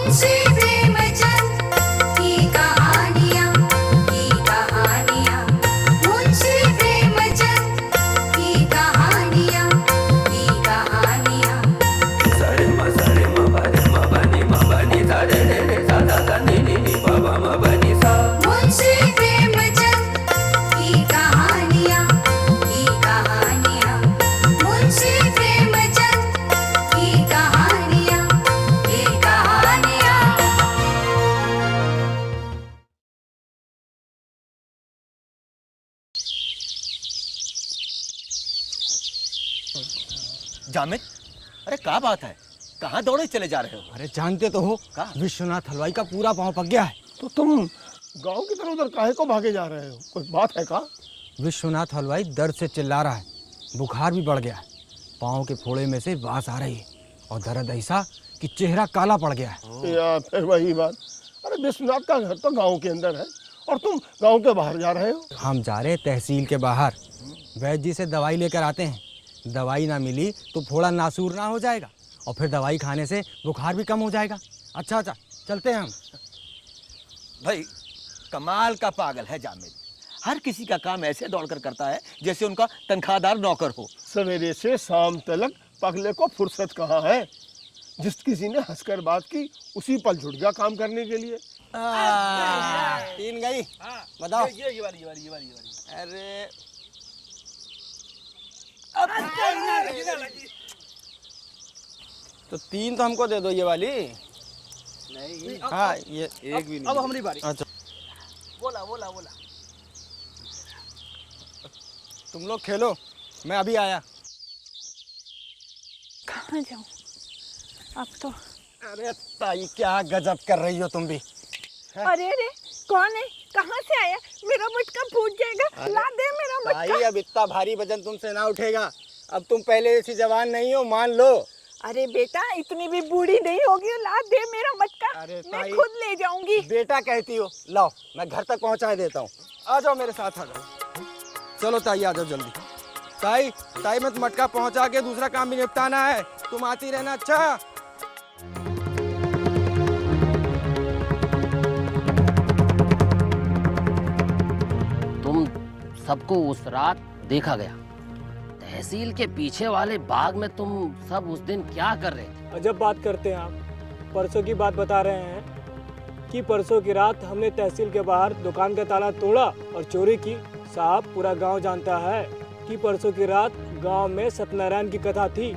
मुंशी प्रेमचंद की कहानियाँ मुंशी प्रेमचंद की कहानियाँ सरे म बनी सा रे रे रे सा सा सा नी नी नी पा पा म बनी सा। मुंशी प्रेमचंद की कहानियाँ मुंशी प्रेमचंद की कहानियाँ जामिद, अरे क्या बात है, कहाँ दौड़े चले जा रहे हो? अरे जानते तो हो कहाँ? विश्वनाथ हलवाई का पूरा पाँव पक गया है। तो तुम गांव की तरफ उधर काहे को भागे जा रहे हो? कोई बात है का? विश्वनाथ हलवाई दर्द से चिल्ला रहा है, बुखार भी बढ़ गया है, पाँव के फोड़े में से बास आ रही है और दर्द ऐसा कि चेहरा काला पड़ गया है। या फिर वही बात। अरे विश्वनाथ का घर तो गांव के अंदर है और तुम गांव के बाहर जा रहे हो। हम जा रहे हैं तहसील के बाहर, वैद्य जी से दवाई लेकर आते हैं। दवाई ना मिली तो फोड़ा नासूर ना हो जाएगा और फिर दवाई खाने से बुखार भी कम हो जाएगा। अच्छा चलते हैं हम। भाई कमाल का पागल है जामिद, हर किसी का काम ऐसे दौड़कर करता है जैसे उनका तनख्वाहदार नौकर हो। सवेरे से शाम तक पगले को फुर्सत कहाँ है? जिस किसी ने हंसकर बात की उसी पल जुट गया काम करने के लिए। तीन गई, बताओ। ये वाली। अरे तो तीन तो हमको दे दो, ये वाली नहीं। हाँ ये एक भी नहीं। अब हमारी बारी। अच्छा बोला। तुम लोग खेलो, मैं अभी आया। कहाँ जाऊँ अब तो? अरे ताई क्या गजब कर रही हो तुम भी। अरे कौन है? कहाँ से आया? मेरा मटका फूट जाएगा, ला दे मेरा ताई मटका। अब इतना भारी वजन तुमसे ना उठेगा, अब तुम पहले ऐसी जवान नहीं हो, मान लो। अरे बेटा इतनी भी बूढ़ी नहीं होगी, ला दे मेरा मटका। अरे मैं ताई, खुद ले जाऊंगी। बेटा कहती हो, लाओ मैं घर तक पहुंचा देता हूँ। आ जाओ मेरे साथ, आ जाओ। चलो ताई आ जाओ जल्दी। ताई मत मटका पहुंचा के दूसरा काम भी निपटाना है, तुम आती रहना। अच्छा तुम सबको उस रात देखा गया तहसील के पीछे वाले बाग में। तुम सब उस दिन क्या कर रहे थे? अजब बात करते हैं आप। परसों की बात बता रहे हैं कि परसों की रात हमने तहसील के बाहर दुकान का ताला तोड़ा और चोरी की। साहब पूरा गांव जानता है कि परसों की रात गांव में सत्यनारायण की कथा थी।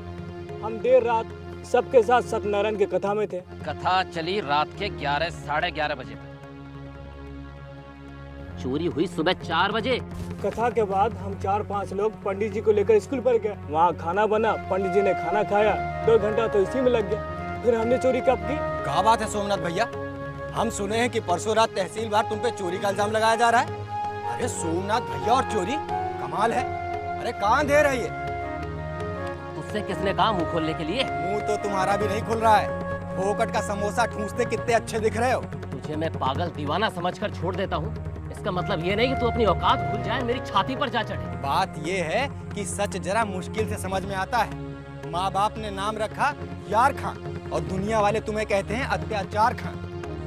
हम देर रात सबके साथ सत्यनारायण की कथा में थे। कथा चली रात के 11 साढ़े 11 बजे तक, चोरी हुई सुबह 4 बजे। कथा के बाद हम 4-5 लोग पंडित जी को लेकर स्कूल पर गए। वहाँ खाना बना, पंडित जी ने खाना खाया, 2 घंटा तो इसी में लग गया। फिर हमने चोरी कब की? क्या बात है सोमनाथ भैया, हम सुने हैं कि परसों रात तहसील बाहर तुम पे चोरी का इल्जाम लगाया जा रहा है। अरे सोमनाथ भैया और चोरी, कमाल है। अरे कहाँ दे रही है? उससे किसने कहा मुंह खोलने के लिए? मुंह तो तुम्हारा भी नहीं खुल रहा है। फोकट का समोसा ठूंसते कितने अच्छे दिख रहे हो। तुझे मैं पागल दीवाना समझकर छोड़ देता हूँ, इसका मतलब ये नहीं कि तू अपनी औकात भूल जाए, मेरी छाती पर जा चढ़े। बात ये है कि सच जरा मुश्किल से समझ में आता है। माँ बाप ने नाम रखा यार खां और दुनिया वाले तुम्हें कहते हैं अत्याचार खां।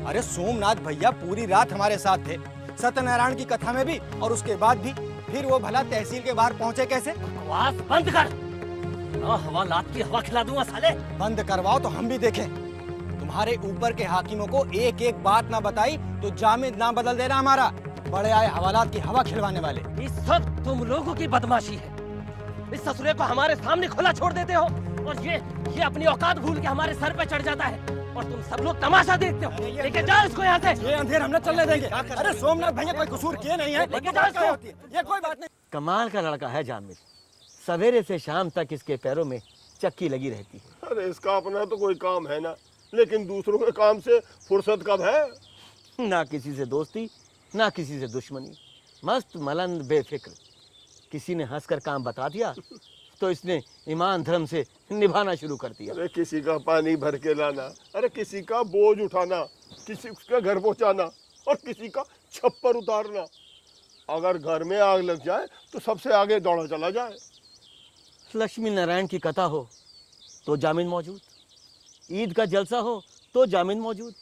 अरे सोमनाथ भैया पूरी रात हमारे साथ थे, सत्यनारायण की कथा में भी और उसके बाद भी। फिर वो भला तहसील के बाहर पहुंचे कैसे? बकवास बंद कर, ना हवालात की हवा खिला दूंगा साले। बंद करवाओ तो हम भी देखें। तुम्हारे ऊपर के हाकिमों को एक एक बात ना बताई तो जामिन ना बदल देना हमारा। बड़े आए हवालात की हवा खिलवाने वाले। ये सब तुम लोगों की बदमाशी है। इस ससुरे को हमारे सामने खुला छोड़ देते हो और ये अपनी औकात भूल के हमारे सर पे चढ़ जाता है और तुम सब लोग तमाशा देखते हो। लेके जाओ इसको यहाँ से। ये अंधेर हम न चलने देंगे। अरे सोमनाथ भैया कोई कसूर किए नहीं है, लेके जाओ इसको। ये कोई बात नहीं। कमाल का लड़का है जामिद, सवेरे से शाम तक इसके पैरों में चक्की लगी रहती है। अरे इसका अपना तो कोई काम है ना, लेकिन दूसरों के काम से फुर्सत कब है? ना किसी से दोस्ती ना किसी से दुश्मनी, मस्त मलंद बेफिक्र। किसी ने हंसकर काम बता दिया तो इसने ईमान धर्म से निभाना शुरू कर दिया। अरे किसी का पानी भर के लाना, अरे किसी का बोझ उठाना, किसी उसका घर पहुंचाना और किसी का छप्पर उतारना। अगर घर में आग लग जाए तो सबसे आगे दौड़ा चला जाए। लक्ष्मी नारायण की कथा हो तो जामिन मौजूद, ईद का जलसा हो तो जामिन मौजूद,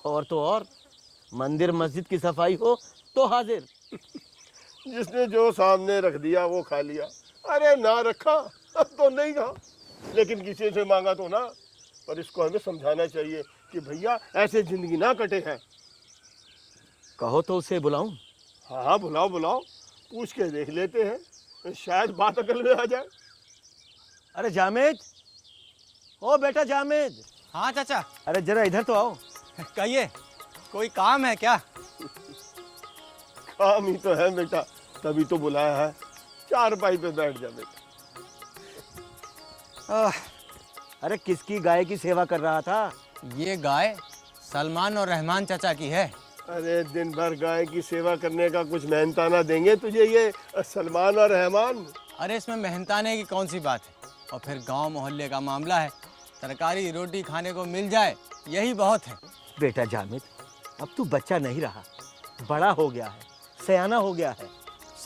और तो और मंदिर मस्जिद की सफाई हो तो हाजिर। जिसने जो सामने रख दिया वो खा लिया, अरे ना रखा तो नहीं खा, लेकिन किसी से मांगा तो ना। पर इसको हमें समझाना चाहिए कि भैया ऐसे जिंदगी ना कटे हैं। कहो तो उसे बुलाऊं? हाँ हाँ, बुलाओ बुलाओ, पूछ के देख लेते हैं, शायद बात अकल में आ जाए। अरे जामेद, ओ बेटा जामेद, हाँ चाचा, अरे जरा इधर तो आओ। कहिए, कोई काम है क्या? काम ही तो है बेटा, तभी तो बुलाया है। चारपाई पे बैठ जा बेटा। अरे किसकी गाय की सेवा कर रहा था? ये गाय सलमान और रहमान चाचा की है। अरे दिन भर गाय की सेवा करने का कुछ मेहनताना देंगे तुझे ये सलमान और रहमान? अरे इसमें मेहनताने की कौन सी बात है, और फिर गांव मोहल्ले का मामला है, तरकारी रोटी खाने को मिल जाए यही बहुत है। बेटा जामिद, अब तू बच्चा नहीं रहा, बड़ा हो गया है, सयाना हो गया है।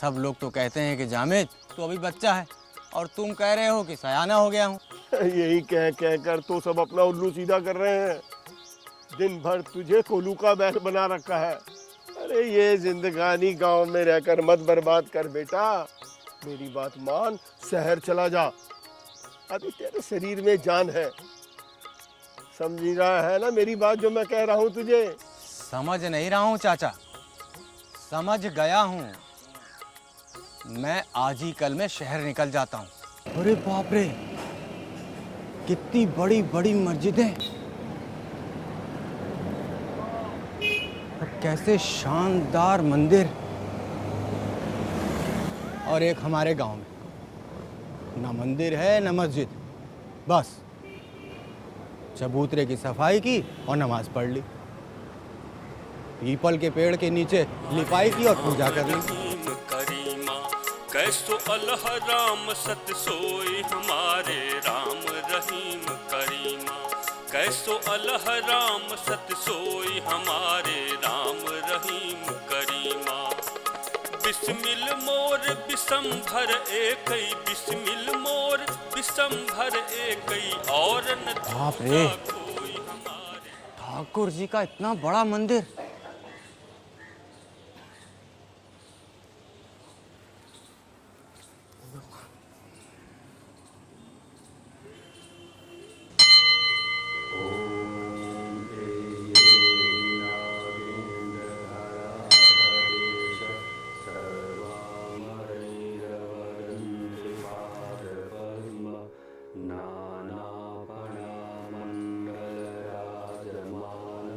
सब लोग तो कहते हैं कि जामिद तू अभी बच्चा है, और तुम कह रहे हो कि सयाना हो गया हूँ। यही कह कह कर तो सब अपना उल्लू सीधा कर रहे हैं। दिन भर तुझे कोलू का बैल बना रखा है। अरे ये जिंदगानी गांव में रहकर मत बर्बाद कर बेटा, मेरी बात मान, शहर चला जा। अभी तेरे शरीर में जान है, समझ रहा है ना मेरी बात जो मैं कह रहा हूँ तुझे? समझ नहीं रहा हूँ चाचा, समझ गया हूँ। मैं आज ही कल में शहर निकल जाता हूँ। अरे बाप रे, कितनी बड़ी बड़ी मस्जिदें, और कैसे शानदार मंदिर, और एक हमारे गांव में ना मंदिर है ना मस्जिद, बस चबूतरे की सफाई की और नमाज पढ़ ली, पीपल के पेड़ के नीचे लिपाई की और पूजा कर ली। कैसो अल्लाह राम सत सोई हमारे राम रहीम करीमा, कैसो अल्लाह राम सत सोई हमारे राम रहीम करीमा। बिस्मिल मोर बिसंभर एकई, बिस्मिल मोर बिसंभर एकई, और न बाप रे, कोई हमारे। ठाकुर जी का इतना बड़ा मंदिर।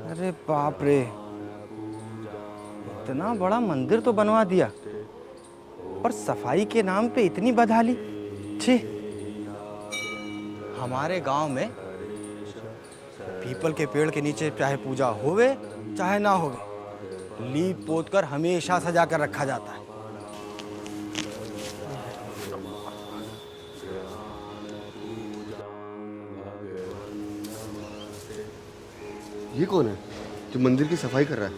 अरे बाप रे, इतना बड़ा मंदिर तो बनवा दिया, और सफाई के नाम पे इतनी बदहाली। छी, हमारे गांव में पीपल के पेड़ के नीचे चाहे पूजा होवे चाहे ना होवे, लीप पोत कर हमेशा सजा कर रखा जाता है। ये कौन है जो मंदिर की सफाई कर रहा है?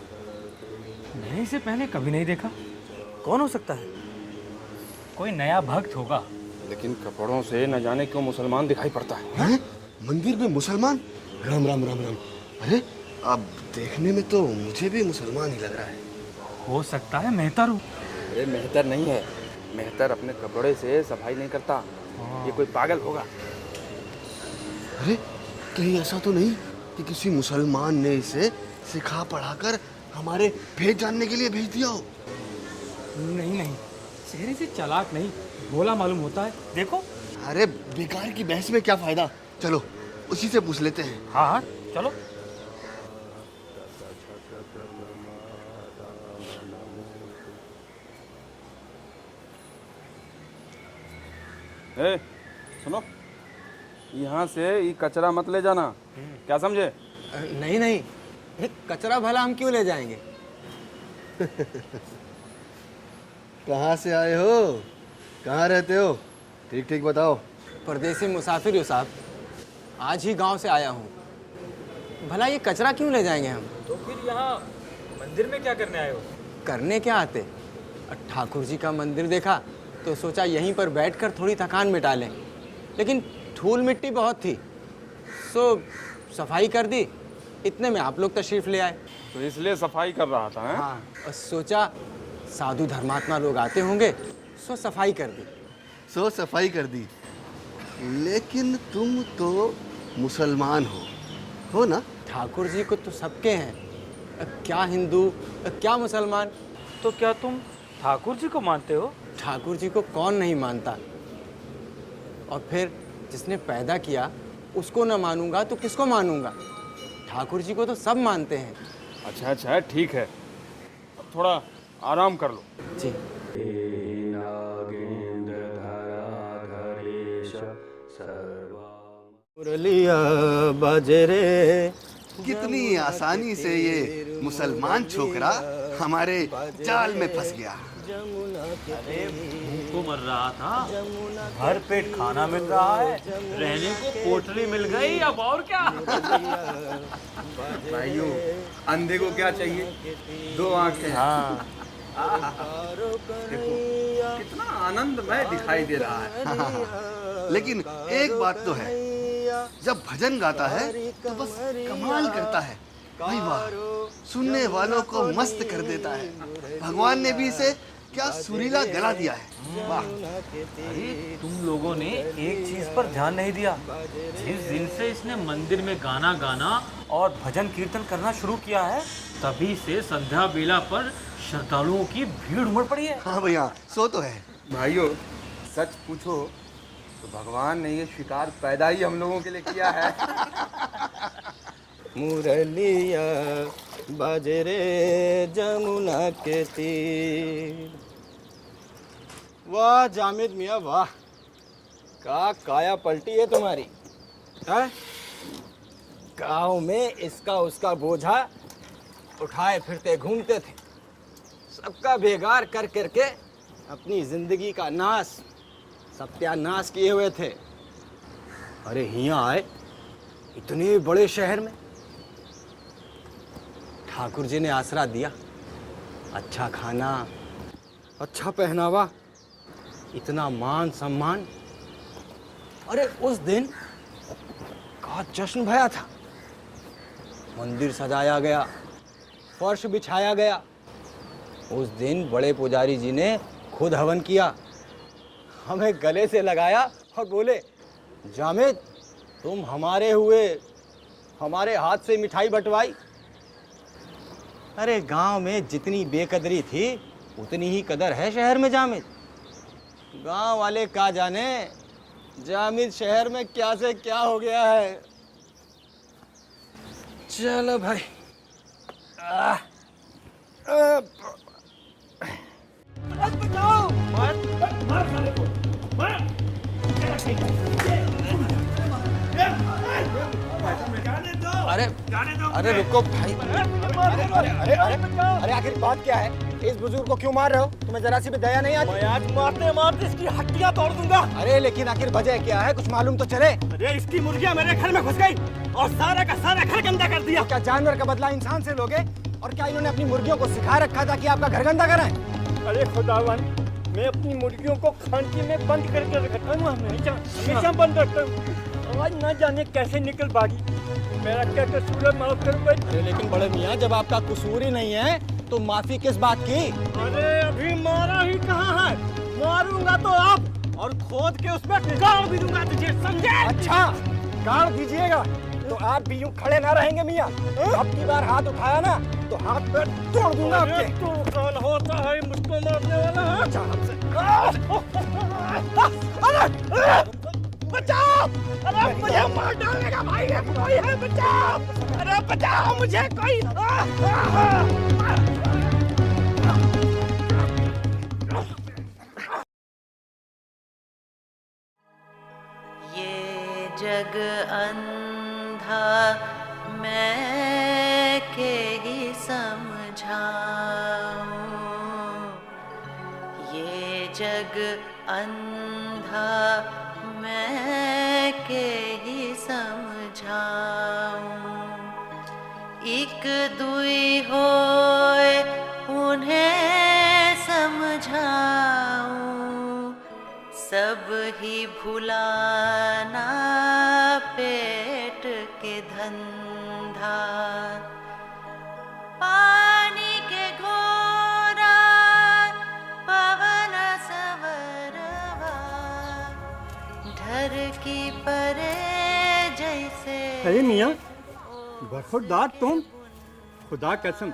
मैंने इसे पहले कभी नहीं देखा। कौन हो सकता है? कोई नया भक्त होगा। लेकिन कपड़ों से न जाने क्यों मुसलमान दिखाई पड़ता है। मंदिर में मुसलमान? राम राम राम राम। अरे अब देखने में तो मुझे भी मुसलमान ही लग रहा है। हो सकता है मेहतर हो। अरे मेहतर नहीं है, मेहतर अपने कपड़े से सफाई नहीं करता, ये कोई पागल होगा। अरे कहीं ऐसा तो नहीं कि किसी मुसलमान ने इसे सिखा पढ़ाकर हमारे भेद जानने के लिए भेज दिया हो? नहीं नहीं, चेहरे से चालाक नहीं, भोला मालूम होता है। देखो। अरे बेकार की बहस में क्या फायदा, चलो उसी से पूछ लेते हैं। हाँ हाँ चलो। ए, सुनो, यहाँ से ये कचरा मत ले जाना, क्या समझे? नहीं नहीं, एक कचरा भला हम क्यों ले जाएंगे? कहाँ से आए हो, कहाँ रहते हो, ठीक ठीक बताओ। परदेसी मुसाफिर हो साहब, आज ही गांव से आया हूँ। भला ये कचरा क्यों ले जाएंगे हम? तो फिर यहाँ मंदिर में क्या करने आए हो? करने क्या आते, ठाकुर जी का मंदिर देखा तो सोचा यहीं पर बैठकर थोड़ी थकान मिटा लें, लेकिन धूल मिट्टी बहुत थी, सो सफाई कर दी इतने में आप लोग तशरीफ ले आए। तो इसलिए सफाई कर रहा था, हैं? हाँ, और सोचा साधु धर्मात्मा लोग आते होंगे, सो सफाई कर दी। सो सफाई कर दी। लेकिन तुम तो मुसलमान हो ना? ठाकुर जी को तो सबके हैं, क्या हिंदू क्या मुसलमान। तो क्या तुम ठाकुर जी को मानते हो? ठाकुर जी को कौन नहीं मानता, और फिर जिसने पैदा किया उसको न मानूंगा तो किसको मानूंगा। ठाकुर जी को तो सब मानते हैं। अच्छा अच्छा, ठीक है, अब थोड़ा आराम कर लो। जी। मुरलिया बजरे कितनी आसानी से ये मुसलमान छोकरा हमारे जाल में फंस गया। भूखों मर रहा था, भर पेट खाना मिल रहा है, रहने को कोठरी मिल गई, अब और क्या। भाइयों, अंधे को क्या चाहिए? दो आंखें। हाँ, देखो कितना आनंदमय दिखाई दे रहा है। लेकिन एक बात तो है, जब भजन गाता है तो बस कमाल करता है। भाई वाह, सुनने वालों को मस्त कर देता है। भगवान ने भी इसे क्या सुरीला गला दिया है। वाह। अरे तुम लोगों ने एक चीज पर ध्यान नहीं दिया। जिस दिन से इसने मंदिर में गाना गाना और भजन कीर्तन करना शुरू किया है, तभी से संध्या बेला पर श्रद्धालुओं की भीड़ उमड़ पड़ी है। हाँ भैया, सो तो है। भाइयों, सच पूछो तो भगवान ने ये शिकार पैदा ही हम लोगों के लिए किया है। मुरलिया बजरे जमुना के तीर। वाह जामिद मियाँ वाह, का काया पलटी है तुम्हारी। है गाँव में इसका उसका बोझा उठाए फिरते घूमते थे, सबका बेगार कर करके अपनी जिंदगी का नाश सत्यानाश किए हुए थे। अरे यहाँ आए इतने बड़े शहर में, ठाकुर जी ने आसरा दिया, अच्छा खाना, अच्छा पहनावा, इतना मान सम्मान। अरे उस दिन का जश्न भया था, मंदिर सजाया गया, फर्श बिछाया गया। उस दिन बड़े पुजारी जी ने खुद हवन किया, हमें गले से लगाया और बोले, जामिद तुम हमारे हुए, हमारे हाथ से मिठाई बंटवाई। अरे गांव में जितनी बेकदरी थी उतनी ही कदर है शहर में जामिद। गांव वाले का जाने जामिद शहर में क्या से क्या हो गया है। चलो भाई। अरे अरे रुको भाई। अरे आखिर बात क्या है? इस बुजुर्ग को क्यों मार रहे हो? तुम्हें जरा सी भी दया नहीं आती? मैं आज मारते मारते इसकी हड्डियां तोड़ दूंगा। अरे लेकिन आखिर वजह क्या है, कुछ मालूम तो चले। अरे इसकी मुर्गियां मेरे घर में घुस गई और सारा का सारा घर गंदा कर दिया। क्या जानवर का बदला इंसान से लोगे? और क्या इन्होंने अपनी मुर्गियों को सिखा रखा था कि आपका घर गंदा कराएं? अरे खुदावन, मैं अपनी मुर्गियों को खांची में बंद करके रखता हूँ, हमेशा बंद रखता हूँ। आज ना जाने कैसे निकल भागी। मेरा क्या कसूर है, माफ करो भाई। अरे लेकिन बड़े मियाँ, जब आपका कसूर ही नहीं है तो माफी किस बात की? अरे अभी मारा ही कहाँ है, मारूंगा तो आप और खोद के उसमें गाड़ भी दूंगा तुझे, समझे? अच्छा गाड़ दीजिएगा तो आप भी यूं खड़े ना रहेंगे मियाँ। अब की बार हाथ उठाया ना तो हाथ पैर तोड़ दूंगा आपके। तू कौन होता है मुझको मारने वाला? अच्छा हमसे बचाओ! अरे मुझे मार डालेगा भाई, कोई है बचाओ! अरे बचाओ मुझे कोई! ये जग अंधा मैं के ही समझाऊं, ये जग अंधा मैं के ही समझाऊं। एक दुई होए उन्हें समझाऊं, सब ही भुलाना पेट के धंधा। धार, पानी के घोरा पवन सवरवा, ढर की परे जैसे। अरे मियाँ बरखुरदार तुम, खुदा कसम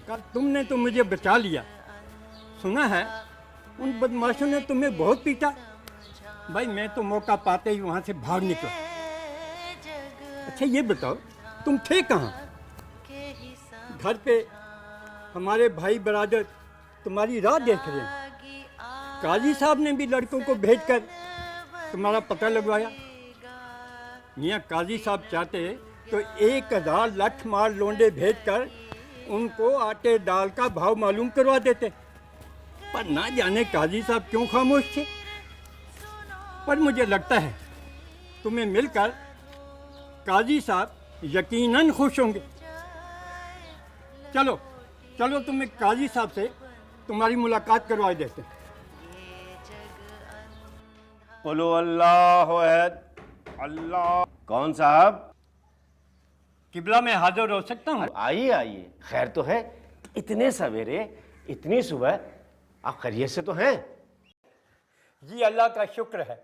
कल तुमने तो मुझे बचा लिया। सुना है उन बदमाशों ने तुम्हें बहुत पीटा। भाई मैं तो मौका पाते ही वहाँ से भाग निकला। अच्छा ये बताओ तुम थे कहाँ? घर पे हमारे भाई बरादर तुम्हारी राह देख रहे हैं। काजी साहब ने भी लड़कों को भेजकर तुम्हारा पता लगवाया। मियाँ काजी साहब चाहते तो 1000 लठ मार लोंडे भेजकर उनको आटे दाल का भाव मालूम करवा देते, पर ना जाने काजी साहब क्यों खामोश थे। पर मुझे लगता है तुम्हें मिलकर काजी साहब यकीनन खुश होंगे। चलो चलो तुम्हें काजी साहब से तुम्हारी मुलाकात करवा देते। बोलो अल्लाह अहद, अल्लाह। कौन साहब? किबला में हाजिर हो सकता हूँ? आइए आइए, खैर तो है? इतने सवेरे, इतनी सुबह, आप खैरियत से तो हैं? जी अल्लाह का शुक्र है।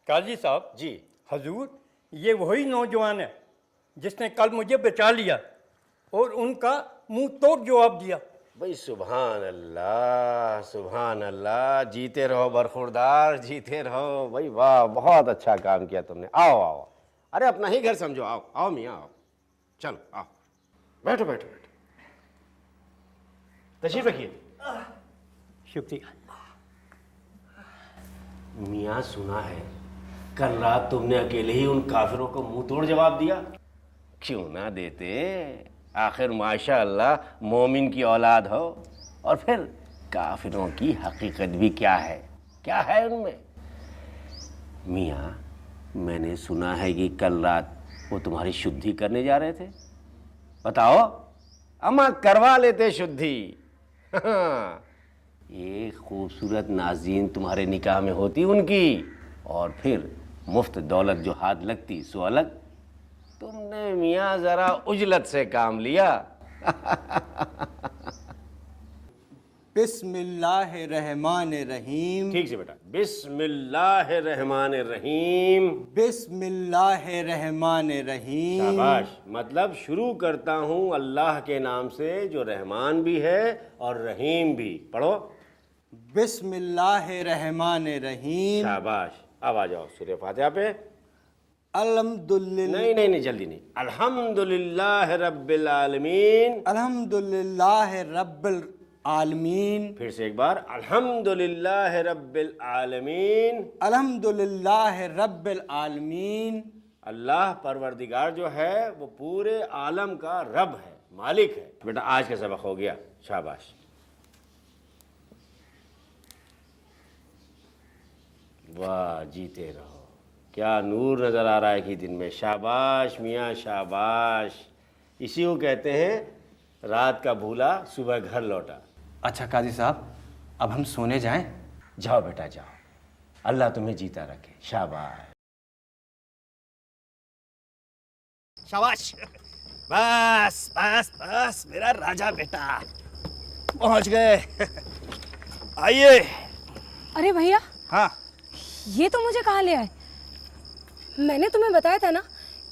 काजी साहब जी। हजूर ये वही नौजवान है जिसने कल मुझे बचा लिया और उनका मुंह तोड़ जवाब दिया। भाई सुभान अल्लाह, सुभान अल्लाह। जीते रहो बरखुरदार, जीते रहो। भाई वाह, बहुत अच्छा काम किया तुमने। आओ आओ, अरे अपना ही घर समझो। आओ आओ मियाँ आओ, चलो आओ, बैठो बैठो बैठो, तशरीफ रखिए। शुक्रिया। मियाँ सुना है कल रात तुमने अकेले ही उन काफिरों को मुंह तोड़ जवाब दिया। क्यों ना देते, आखिर माशाअल्लाह मोमिन की औलाद हो। और फिर काफिरों की हकीकत भी क्या है उनमें। मियाँ मैंने सुना है कि कल रात वो तुम्हारी शुद्धि करने जा रहे थे। बताओ, अम्मा करवा लेते शुद्धि। एक खूबसूरत नाज़ीन तुम्हारे निकाह में होती उनकी, और फिर मुफ्त दौलत जो हाथ लगती सो अलग। तुमने मियाँ ज़रा उजलत से काम लिया। बिस्मिल्लाहिर्रहमानिर्रहीम। ठीक से बेटा, बिस्मिल्लाहिर्रहमानिर्रहीम। बिस्मिल्लाहिर्रहमानिर्रहीम। शाबाश। मतलब शुरू करता हूँ अल्लाह के नाम से जो रहमान भी है और रहीम भी। पढ़ो। बिस्मिल्लाहिर्रहमानिर्रहीम। शाबाश। अब आ जाओ सूरह फातिहा पे। अल्हम्दुलिल्लाह। नहीं जल्दी नहीं। अल्हम्दुलिल्लाह रब्बिल आलमीन। अल्हम्दुलिल्लाह रब्बिल आलमीन। फिर से एक बार, अल्हम्दुलिल्लाह रब्बिल आलमीन। अल्हम्दुलिल्लाह रब्बिल आलमीन। अल्लाह परवरदिगार जो है वो पूरे आलम का रब है, मालिक है। बेटा आज का सबक हो गया। शाबाश। वाह, जीते रहो। क्या नूर नज़र आ रहा है कि दिन में। शाबाश मियाँ, शाबाश। इसी को कहते हैं रात का भूला सुबह घर लौटा। अच्छा काजी साहब, अब हम सोने जाएं? जाओ बेटा जाओ, अल्लाह तुम्हें जीता रखे। शाबाश शाबाश। बस बस बस मेरा राजा बेटा, पहुंच गए। आइए। अरे भैया, हाँ ये तो मुझे कहाँ ले आए? मैंने तुम्हें बताया था ना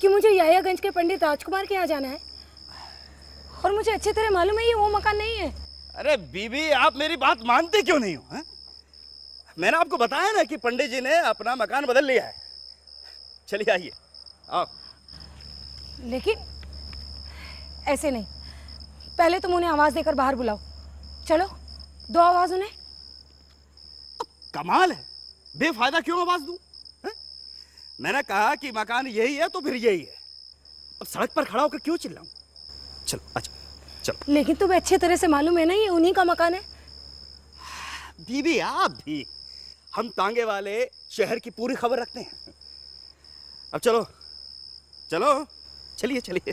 कि मुझे यायागंज के पंडित राजकुमार के यहाँ जाना है, और मुझे अच्छी तरह मालूम है ये वो मकान नहीं है। अरे बीबी, आप मेरी बात मानते क्यों नहीं हो? है? मैंने आपको बताया ना कि पंडित जी ने अपना मकान बदल लिया है। चलिए आइए, आओ। लेकिन ऐसे नहीं, पहले तुम उन्हें आवाज देकर बाहर बुलाओ। चलो दो आवाज उन्हें। कमाल है, बेफायदा क्यों आवाज दूं? मैंने कहा कि मकान यही है तो फिर यही है। अब सड़क पर खड़ा होकर क्यों चिल्लाऊं? चलो अच्छा चलो। लेकिन तुम्हें अच्छी तरह से मालूम है ना ये उन्हीं का मकान है। बीबी आप भी, हम तांगे वाले शहर की पूरी खबर रखते हैं। अब चलो चलो, चलिए चलिए।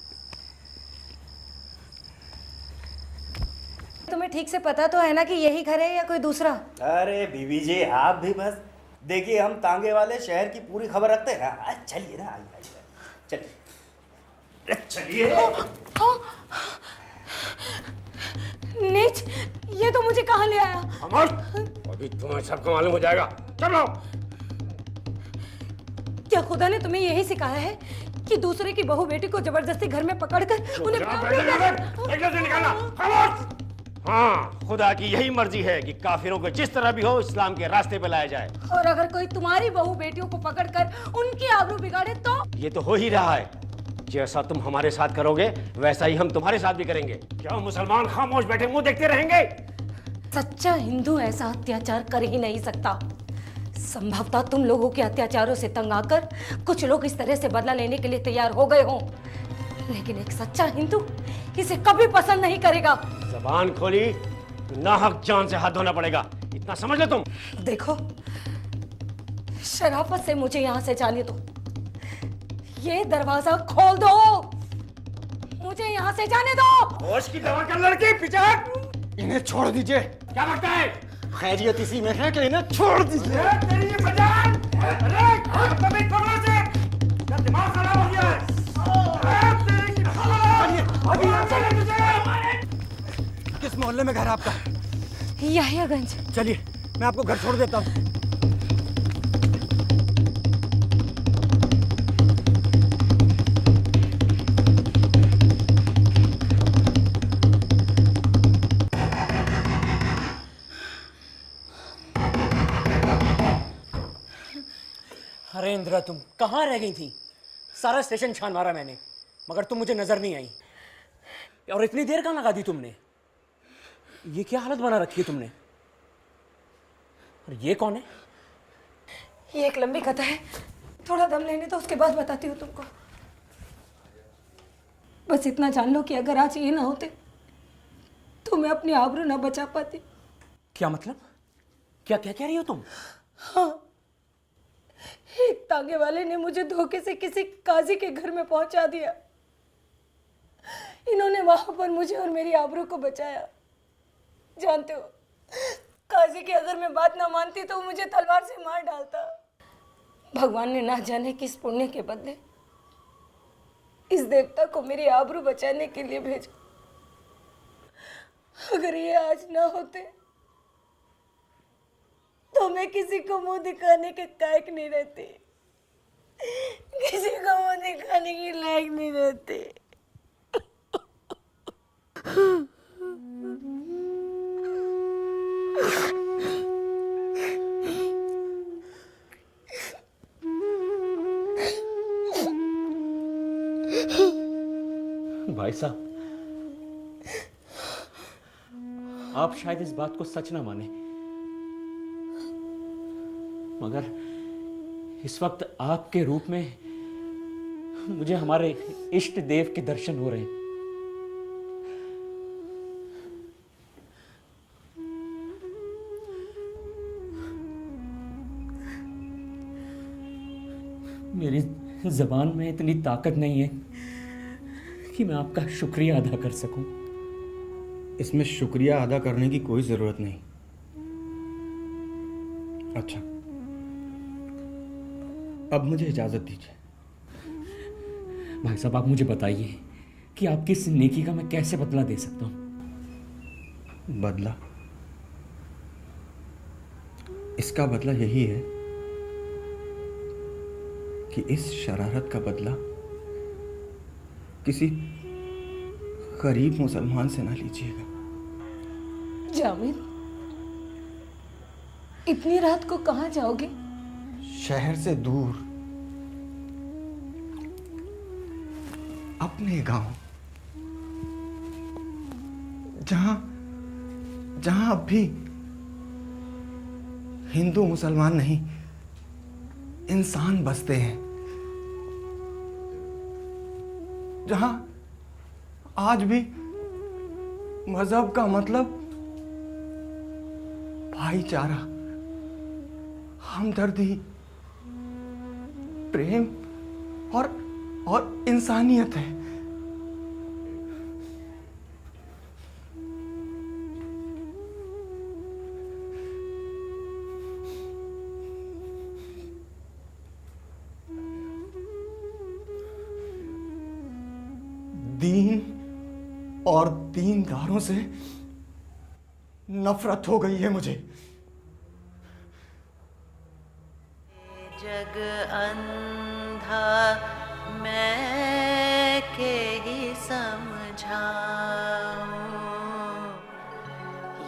तुम्हें ठीक से पता तो है ना कि यही घर है या कोई दूसरा? अरे बीबी जी आप भी बस, देखिए हम तांगे वाले शहर की पूरी खबर रखते हैं। चलिए ना, आइए चलिए। चलिए। नीच, ये तो मुझे कहाँ ले आया? अमर, अभी तुम्हें सबको मालूम हो जाएगा। चलो। क्या खुदा ने तुम्हें यही सिखाया है कि दूसरे की बहू बेटी को जबरदस्ती घर में पकड़कर उन्हें हाँ, खुदा की यही मर्जी है कि काफिरों को जिस तरह भी हो इस्लाम के रास्ते पे लाया जाए। और अगर कोई तुम्हारी बहू बेटियों को पकड़कर उनकी आबरू बिगाड़े तो? ये तो हो ही रहा है। जैसा तुम हमारे साथ करोगे वैसा ही हम तुम्हारे साथ भी करेंगे। क्या मुसलमान खामोश बैठे मुंह देखते रहेंगे? सच्चा हिंदू ऐसा अत्याचार कर ही नहीं सकता। संभवतः तुम लोगों के अत्याचारों से तंग आकर कुछ लोग इस तरह से बदला लेने के लिए तैयार हो गए हों, लेकिन एक सच्चा हिंदू इसे कभी पसंद नहीं करेगा। जबान खोली तो नाहक जान से हाथ धोना पड़ेगा, इतना समझ लो तुम। देखो, शराफत से मुझे यहाँ से जाने दो। ये दरवाजा खोल दो, मुझे यहाँ से जाने दो। होश की दवा कर लड़के, पीछे हट। इन्हें छोड़ दीजिए। क्या लगता है? खैरियत इसी में है कि इन्हें छोड़ दीजिए। तेरी ये बजान! अरे, तुम्हें कमरे से क्या दिमाग खराब हो गया है? अभी किस मोहल्ले में घर है आपका? याहियागंज। चलिए, मैं आपको घर छोड़ देता हूँ। अरे इंदिरा, तुम कहाँ रह गई थी? सारा स्टेशन छान मारा मैंने, मगर तुम मुझे नजर नहीं आई। और इतनी देर कहाँ लगा दी तुमने? ये क्या हालत बना रखी है तुमने? और ये कौन है? ये एक लंबी कथा है, थोड़ा दम लेने दो, उसके बाद बताती हूँ तुमको। बस इतना जान लो कि अगर आज ये ना होते तो मैं अपनी आबरू ना बचा पाती। क्या मतलब? क्या क्या कह रही हो तुम? हाँ, एक तांगे वाले ने मुझे धोखे से किसी काजी के घर में पहुंचा दिया। इन्होंने वहां पर मुझे और मेरी आबरू को बचाया। जानते हो, काजी की अगर मैं बात ना मानती तो वो मुझे तलवार से मार डालता। भगवान ने ना जाने किस पुण्य के बदले इस देवता को मेरी आबरू बचाने के लिए भेजा। अगर ये आज ना होते तो मैं किसी को मुंह दिखाने के लायक नहीं रहती, किसी को मुंह दिखाने के लायक नहीं रहती। भाई साहब, आप शायद इस बात को सच ना माने, मगर इस वक्त आपके रूप में मुझे हमारे इष्ट देव के दर्शन हो रहे हैं। मेरी जबान में इतनी ताकत नहीं है कि मैं आपका शुक्रिया अदा कर सकूं। इसमें शुक्रिया अदा करने की कोई जरूरत नहीं। अच्छा, अब मुझे इजाजत दीजिए। भाई साहब, आप मुझे बताइए कि आपकी इस नेकी का मैं कैसे बदला दे सकता हूं? बदला? इसका बदला यही है कि इस शरारत का बदला किसी गरीब मुसलमान से ना लीजिएगा। जामिद, इतनी रात को कहाँ जाओगे? शहर से दूर अपने गांव, जहां अब भी हिंदू मुसलमान नहीं, इंसान बसते हैं, जहां आज भी मजहब का मतलब भाईचारा, हमदर्दी, प्रेम और इंसानियत है। दीन और दीनदारों से नफरत हो गई है मुझे। जग अंधा मैं के ही समझाऊं,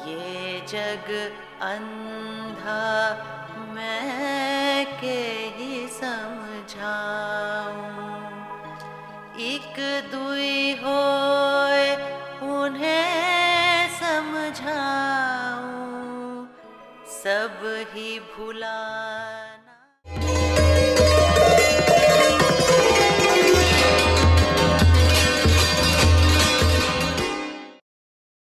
ये जग अंधा मैं के ही समझाऊं, एक दुई होए उन्हें समझाऊं, सब ही भुलाना।